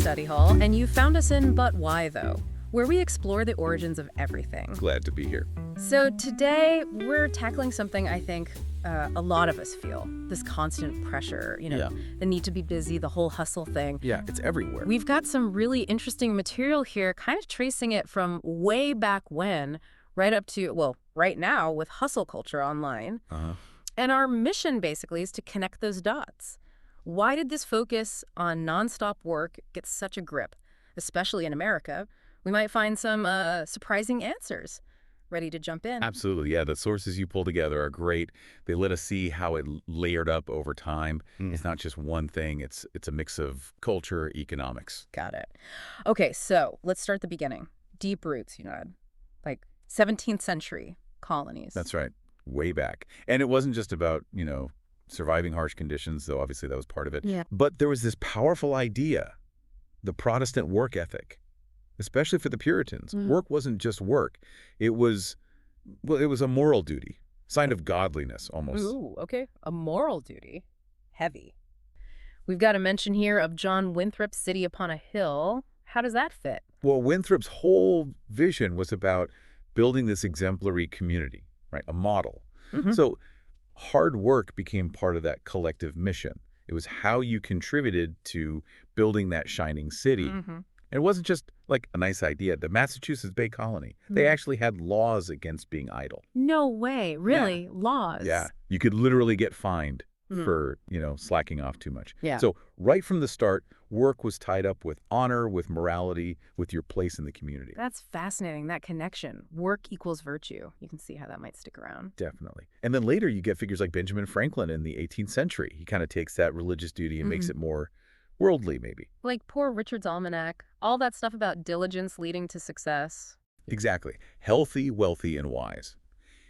Study Hall, and you found us in But Why Though, where we explore the origins of everything. Glad to be here. So today, we're tackling something I think a lot of us feel, this constant pressure, Yeah. the need to be busy, the whole hustle thing. Yeah, it's everywhere. We've got some really interesting material here, kind of tracing it from way back when, right up to, well, right now with hustle culture online. Uh-huh. And our mission basically is to connect those dots. Why did this focus on nonstop work get such a grip, especially in America? We might find some surprising answers. Ready to jump in? Absolutely, yeah. The sources you pull together are great. They let us see how it layered up over time. It's not just one thing. It's a mix of culture, economics. Got it. Okay, so let's start the beginning. Deep roots, like 17th century colonies. That's right, way back. And it wasn't just about, surviving harsh conditions, though obviously that was part of it. Yeah. But there was this powerful idea, the Protestant work ethic, especially for the Puritans. Work wasn't just work. It was a moral duty, sign of godliness almost. Ooh, okay. A moral duty. Heavy. We've got a mention here of John Winthrop's City Upon a Hill. How does that fit? Well, Winthrop's whole vision was about building this exemplary community, right? A model. So hard work became part of that collective mission. It was how you contributed to building that shining city. And it wasn't just like a nice idea. The Massachusetts Bay Colony, they actually had laws against being idle. No way. Really? Laws? Yeah. You could literally get fined for, slacking off too much. Yeah. So right from the start, work was tied up with honor, with morality, with your place in the community. That's fascinating, that connection. Work equals virtue. You can see how that might stick around. Definitely. And then later you get figures like Benjamin Franklin in the 18th century. He kind of takes that religious duty and makes it more worldly, maybe. Like poor Richard's Almanac, all that stuff about diligence leading to success. Exactly. Healthy, wealthy, and wise.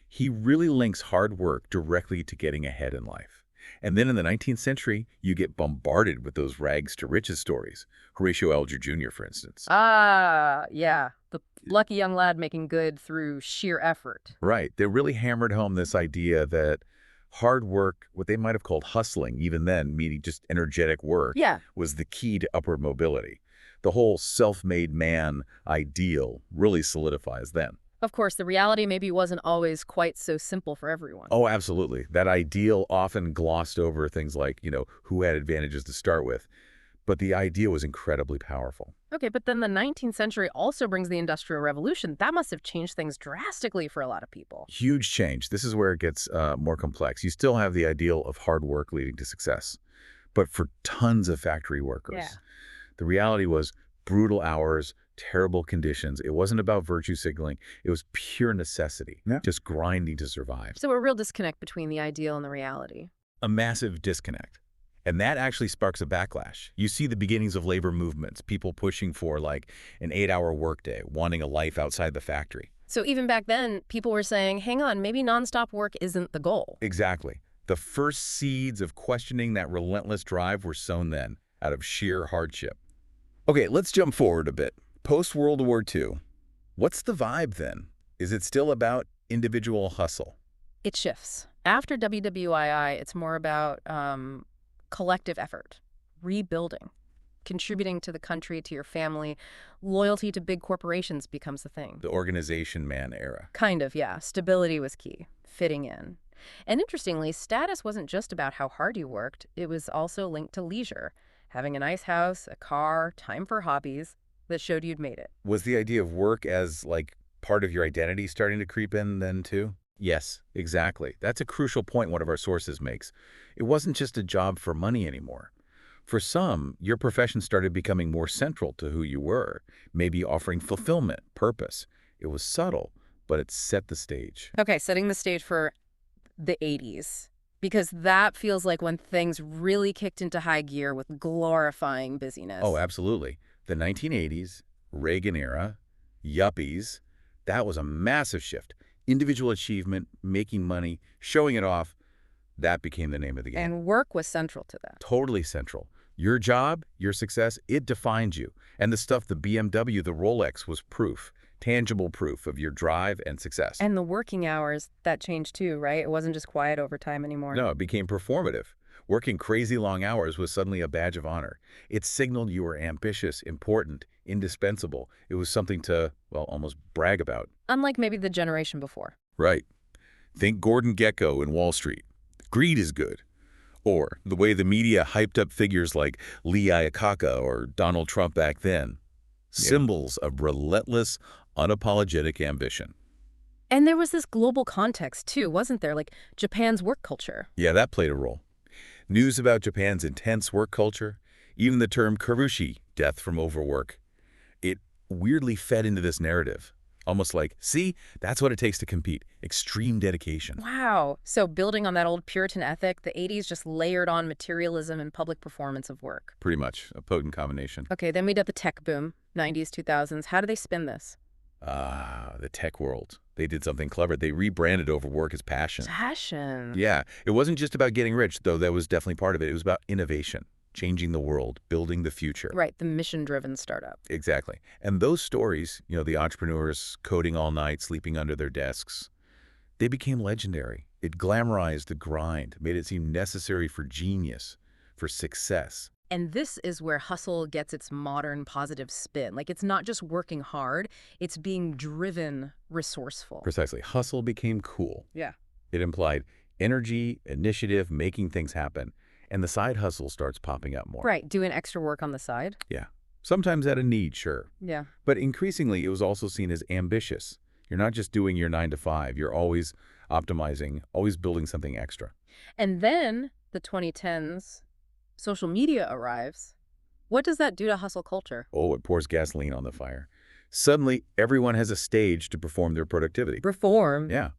He really links hard work directly to getting ahead in life. And then in the 19th century, you get bombarded with those rags to riches stories. Horatio Alger Jr., for instance. Ah, yeah. The lucky young lad making good through sheer effort. Right. They really hammered home this idea that hard work, what they might have called hustling, even then, meaning just energetic work, Yeah. was the key to upward mobility. The whole self-made man ideal really solidifies then. Of course, the reality maybe wasn't always quite so simple for everyone. Oh, absolutely. That ideal often glossed over things like, who had advantages to start with. But the idea was incredibly powerful. Okay, but then the 19th century also brings the Industrial Revolution. That must have changed things drastically for a lot of people. Huge change. This is where it gets more complex. You still have the ideal of hard work leading to success. But for tons of factory workers, the reality was brutal hours, terrible conditions. It wasn't about virtue signaling. It was pure necessity, just grinding to survive. So a real disconnect between the ideal and the reality. A massive disconnect. And that actually sparks a backlash. You see the beginnings of labor movements, people pushing for like an 8-hour workday, wanting a life outside the factory. So even back then, people were saying, hang on, maybe nonstop work isn't the goal. Exactly. The first seeds of questioning that relentless drive were sown then, out of sheer hardship. Okay, let's jump forward a bit. Post-World War II, what's the vibe then? Is it still about individual hustle? It shifts. After WWII, it's more about collective effort, rebuilding, contributing to the country, to your family. Loyalty to big corporations becomes the thing. The organization man era. Kind of, yeah. Stability was key, fitting in. And interestingly, status wasn't just about how hard you worked. It was also linked to leisure, having a nice house, a car, time for hobbies that showed you'd made it. Was the idea of work as like part of your identity starting to creep in then too? Yes, exactly. That's a crucial point one of our sources makes. It wasn't just a job for money anymore. For some, your profession started becoming more central to who you were, maybe offering fulfillment, purpose. It was subtle, but it set the stage. Okay, setting the stage for the 80s, because that feels like when things really kicked into high gear with glorifying busyness. Oh, absolutely. The 1980s, Reagan era, yuppies, that was a massive shift. Individual achievement, making money, showing it off, that became the name of the game. And work was central to that. Totally central. Your job, your success, it defined you. And the stuff, the BMW, the Rolex, was proof, tangible proof of your drive and success. And the working hours, that changed too, right? It wasn't just quiet overtime anymore. No, it became performative. Working crazy long hours was suddenly a badge of honor. It signaled you were ambitious, important, indispensable. It was something to, well, almost brag about. Unlike maybe the generation before. Right. Think Gordon Gekko in Wall Street. Greed is good. Or the way the media hyped up figures like Lee Iacocca or Donald Trump back then. Symbols of relentless, unapologetic ambition. And there was this global context, too, wasn't there? Like Japan's work culture. Yeah, that played a role. News about Japan's intense work culture, even the term karushi, death from overwork, it weirdly fed into this narrative. Almost like, see, that's what it takes to compete. Extreme dedication. Wow. So building on that old Puritan ethic, the 80s just layered on materialism and public performance of work. Pretty much a potent combination. Okay, then we had the tech boom, 90s, 2000s. How do they spin this? The tech world. They did something clever. They rebranded overwork as passion. Passion. Yeah, it wasn't just about getting rich, though that was definitely part of it. It was about innovation, changing the world, building the future. Right, the mission-driven startup. Exactly. And those stories, the entrepreneurs coding all night, sleeping under their desks, they became legendary. It glamorized the grind, made it seem necessary for genius, for success. And this is where hustle gets its modern positive spin. Like, it's not just working hard, it's being driven, resourceful. Precisely. Hustle became cool. Yeah. It implied energy, initiative, making things happen. And the side hustle starts popping up more. Right, doing extra work on the side. Yeah. Sometimes out of need, sure. Yeah. But increasingly, it was also seen as ambitious. You're not just doing your 9 to 5. You're always optimizing, always building something extra. And then the 2010s, social media arrives. What does that do to hustle culture? Oh, it pours gasoline on the fire. Suddenly, everyone has a stage to perform their productivity. Reform. Yeah.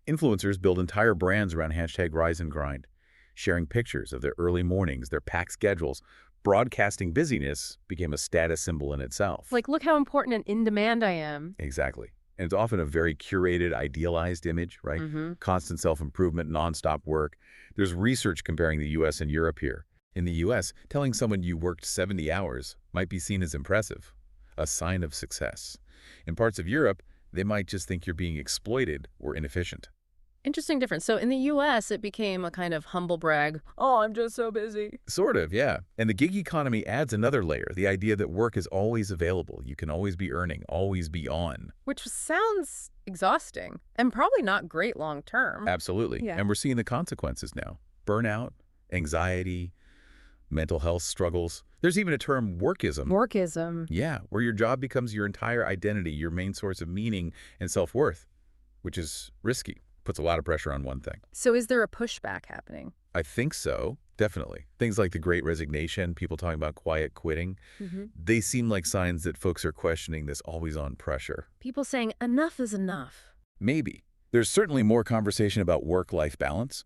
Influencers build entire brands around hashtag Rise and Grind, sharing pictures of their early mornings, their packed schedules. Broadcasting busyness became a status symbol in itself. Like, look how important and in demand I am. Exactly. And it's often a very curated, idealized image, right? Constant self-improvement, nonstop work. There's research comparing the U.S. and Europe here. In the U.S., telling someone you worked 70 hours might be seen as impressive, a sign of success. In parts of Europe, they might just think you're being exploited or inefficient. Interesting difference. So in the U.S., it became a kind of humble brag. Oh, I'm just so busy. Sort of, yeah. And the gig economy adds another layer, the idea that work is always available. You can always be earning, always be on. Which sounds exhausting and probably not great long term. Absolutely. Yeah. And we're seeing the consequences now. Burnout, anxiety, mental health struggles. There's even a term, workism. Workism. Yeah, where your job becomes your entire identity, your main source of meaning and self-worth, which is risky. Puts a lot of pressure on one thing. So is there a pushback happening? I think so, definitely. Things like the Great Resignation, people talking about quiet quitting, they seem like signs that folks are questioning this always-on pressure. People saying enough is enough. Maybe. There's certainly more conversation about work-life balance.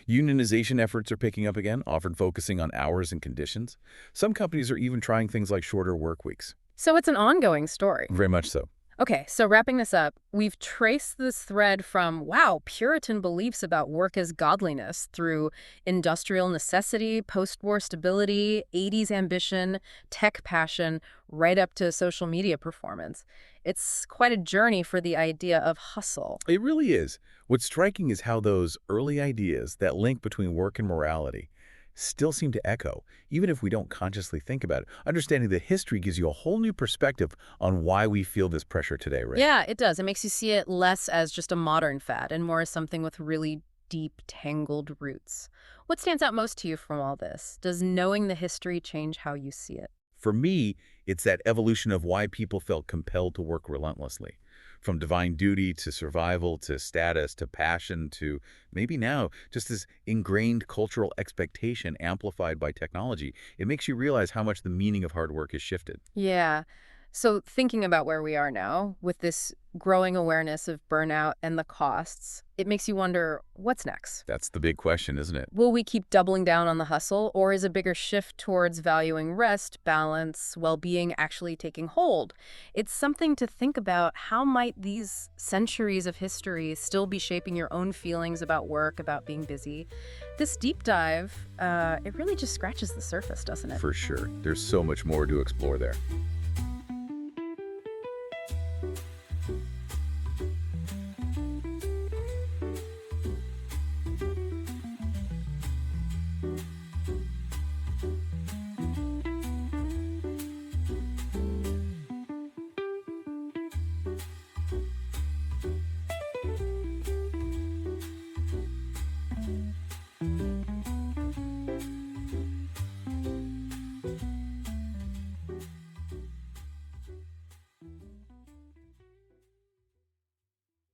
Unionization efforts are picking up again, often focusing on hours and conditions. Some companies are even trying things like shorter work weeks. So it's an ongoing story. Very much so. Okay, so wrapping this up, we've traced this thread from, wow, Puritan beliefs about work as godliness through industrial necessity, post-war stability, 80s ambition, tech passion, right up to social media performance. It's quite a journey for the idea of hustle. It really is. What's striking is how those early ideas, that link between work and morality, still seem to echo, even if we don't consciously think about it. Understanding the history gives you a whole new perspective on why we feel this pressure today, right? Yeah, it does. It makes you see it less as just a modern fad and more as something with really deep, tangled roots. What stands out most to you from all this? Does knowing the history change how you see it? For me, it's that evolution of why people felt compelled to work relentlessly. From divine duty to survival to status to passion to maybe now just this ingrained cultural expectation amplified by technology. It makes you realize how much the meaning of hard work has shifted. Yeah. So thinking about where we are now with this growing awareness of burnout and the costs, it makes you wonder, what's next? That's the big question, isn't it? Will we keep doubling down on the hustle, or is a bigger shift towards valuing rest, balance, well-being actually taking hold? It's something to think about. How might these centuries of history still be shaping your own feelings about work, about being busy? This deep dive, it really just scratches the surface, doesn't it? For sure. There's so much more to explore there.